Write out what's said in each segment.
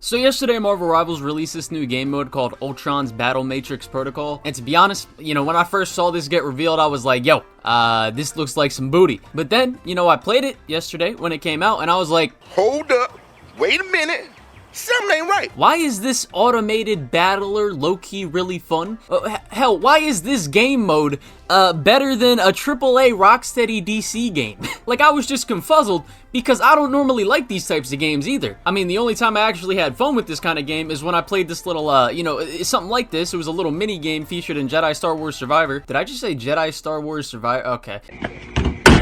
So yesterday, Marvel Rivals released this new game mode called Ultron's Battle Matrix Protocol. And to be honest, when I first saw this get revealed, I was like, yo, this looks like some booty. But then, I played it yesterday when it came out, and I was like, hold up, wait a minute. Something ain't right. Why is this automated battler low-key really fun? Hell, why is this game mode better than a AAA Rocksteady DC game? Like, I was just confuzzled because I don't normally like these types of games either. I mean, the only time I actually had fun with this kind of game is when I played this little, something like this. It was a little mini game featured in Jedi Star Wars Survivor. Did I just say Jedi Star Wars Survivor? Okay.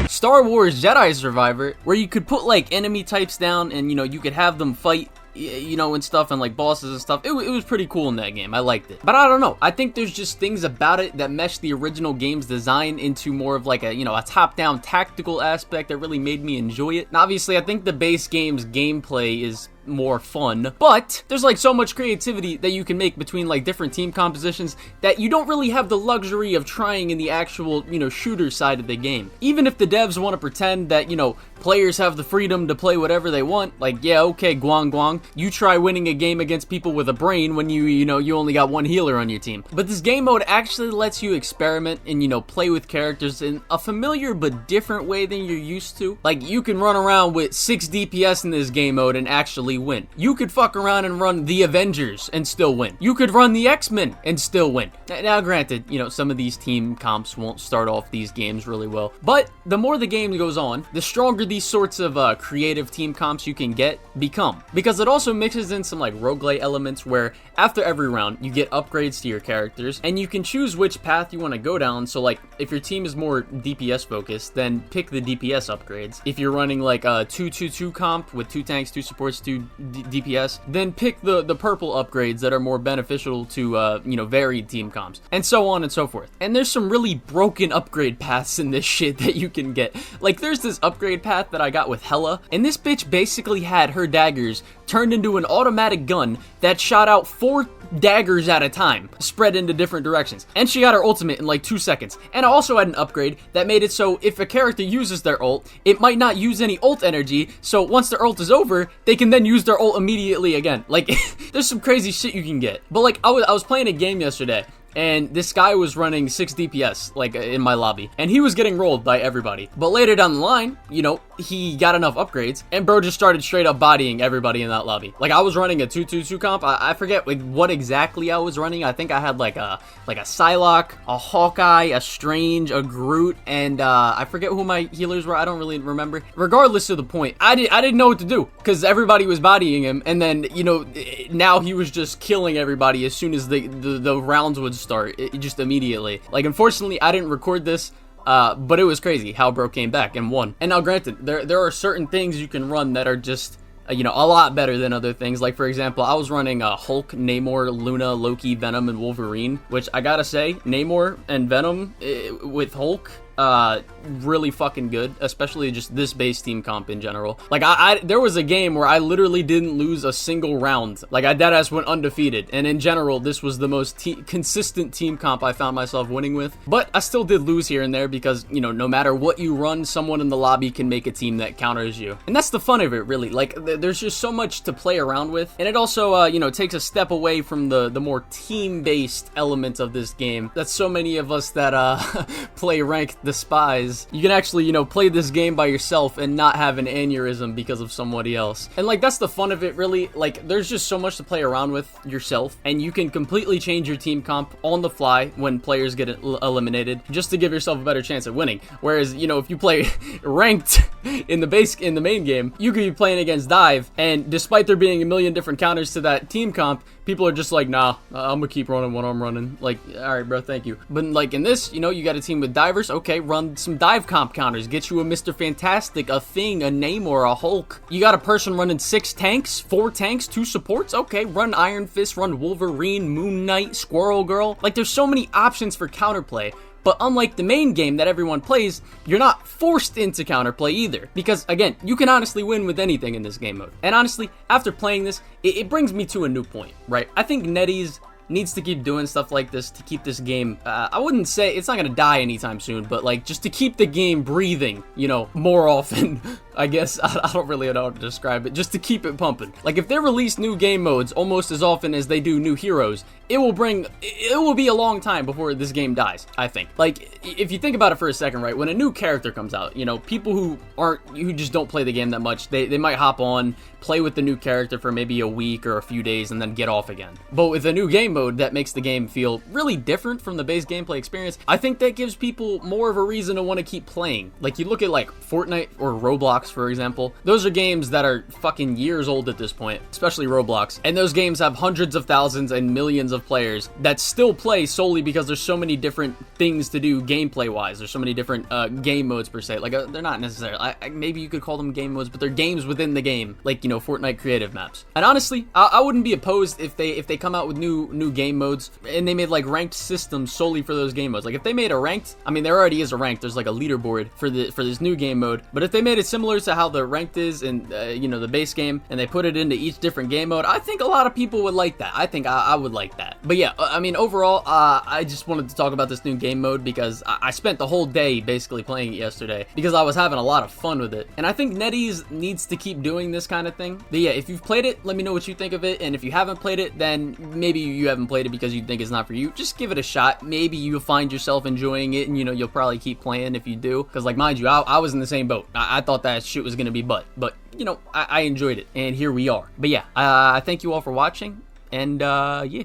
Star Wars Jedi Survivor, where you could put, like, enemy types down and, you could have them fight, and stuff, and like bosses and stuff. It was pretty cool in that game. I liked it. But I don't know. I think there's just things about it that mesh the original game's design into more of like a top-down tactical aspect that really made me enjoy it. And obviously, I think the base game's gameplay is more fun, but there's like so much creativity that you can make between like different team compositions that you don't really have the luxury of trying in the actual, shooter side of the game. Even if the devs want to pretend that, players have the freedom to play whatever they want, like, yeah, okay, Guang, you try winning a game against people with a brain when you only got one healer on your team. But this game mode actually lets you experiment and, play with characters in a familiar but different way than you're used to. Like, you can run around with 6 DPS in this game mode and actually win. You could fuck around and run the Avengers and still win. You could run the X-Men and still win. Now, granted, some of these team comps won't start off these games really well, but the more the game goes on, the stronger these sorts of creative team comps you can become. Because it also mixes in some like roguelite elements where after every round you get upgrades to your characters and you can choose which path you want to go down. So like if your team is more DPS focused, then pick the DPS upgrades. If you're running like a 2-2-2 comp with 2 tanks, 2 supports, 2 DPS, then pick the purple upgrades that are more beneficial to varied team comps, and so on and so forth. And there's some really broken upgrade paths in this shit that you can get. Like there's this upgrade path that I got with Hela, and this bitch basically had her daggers turned into an automatic gun that shot out 4 daggers at a time, spread into different directions. And she got her ultimate in like 2 seconds. And I also had an upgrade that made it so if a character uses their ult, it might not use any ult energy, so once their ult is over, they can then use their ult immediately again. Like, there's some crazy shit you can get. But like, I was playing a game yesterday, and this guy was running 6 DPS, like, in my lobby. And he was getting rolled by everybody. But later down the line, he got enough upgrades, and bro just started straight up bodying everybody in that lobby. Like, I was running a 2-2-2 comp. I forget, like, what exactly I was running. I think I had, like a Psylocke, a Hawkeye, a Strange, a Groot, and, I forget who my healers were. I don't really remember. Regardless of the point, I didn't know what to do, because everybody was bodying him, and then, now he was just killing everybody as soon as the rounds would start, just immediately. Like, unfortunately, I didn't record this, but it was crazy how bro came back and won. And now, granted, there are certain things you can run that are just, a lot better than other things. Like, for example, I was running Hulk, Namor, Luna, Loki, Venom, and Wolverine, which I gotta say, Namor and Venom with Hulk, really fucking good, especially just this base team comp in general. Like, there was a game where I literally didn't lose a single round. Like, I deadass went undefeated, and in general, this was the most consistent team comp I found myself winning with. But I still did lose here and there because, no matter what you run, someone in the lobby can make a team that counters you. And that's the fun of it, really. Like, there's just so much to play around with, and it also, takes a step away from the more team-based element of this game that so many of us that, play ranked despise. You can actually, play this game by yourself and not have an aneurysm because of somebody else. And like, that's the fun of it, really. Like, there's just so much to play around with yourself, and you can completely change your team comp on the fly when players get eliminated, just to give yourself a better chance at winning. Whereas, if you play ranked in the main game, you could be playing against Dive, and despite there being a million different counters to that team comp, people are just like, nah, I'm gonna keep running what I'm running. Like, alright, bro, thank you. But like in this, you got a team with divers. Okay, run some dive comp counters. Get you a Mr. Fantastic, a Thing, a Namor, a Hulk. You got a person running 6 tanks, 4 tanks, 2 supports. Okay, run Iron Fist, run Wolverine, Moon Knight, Squirrel Girl. Like, there's so many options for counterplay. But unlike the main game that everyone plays, you're not forced into counterplay either. Because, again, you can honestly win with anything in this game mode. And honestly, after playing this, it brings me to a new point, right? I think NetEase needs to keep doing stuff like this to keep this game, I wouldn't say it's not gonna die anytime soon, but like just to keep the game breathing, you know, more often. I guess I don't really know how to describe it, just to keep it pumping. Like if they release new game modes almost as often as they do new heroes, it will be a long time before this game dies, I think. Like if you think about it for a second, right, when a new character comes out, you know, people who just don't play the game that much, they might hop on, play with the new character for maybe a week or a few days and then get off again. But with a new game mode that makes the game feel really different from the base gameplay experience, I think that gives people more of a reason to want to keep playing. Like you look at like Fortnite or Roblox, for example, those are games that are fucking years old at this point, especially Roblox, and those games have hundreds of thousands and millions of players that still play solely because there's so many different things to do gameplay wise. There's so many different game modes per se. Like they're not necessarily, maybe you could call them game modes, but they're games within the game, like, you know, Fortnite creative maps. And honestly, I wouldn't be opposed if they come out with new game modes and they made like ranked systems solely for those game modes. Like if they made a ranked, I mean there already is a ranked, there's like a leaderboard for this new game mode, but if they made it similar to how the ranked is in you know, the base game, and they put it into each different game mode, I think a lot of people would like that. I think I would like that. But yeah, I mean overall, I just wanted to talk about this new game mode because I spent the whole day basically playing it yesterday because I was having a lot of fun with it, and I think NetEase needs to keep doing this kind of thing. But yeah, if you've played it, let me know what you think of it, and if you haven't played it, then maybe you haven't played it because you think it's not for you. Just give it a shot. Maybe you'll find yourself enjoying it, and you know, you'll probably keep playing if you do, because like mind you, I was in the same boat. I thought that shit was gonna be but you know, I enjoyed it, and here we are. But yeah, I thank you all for watching, and yeah.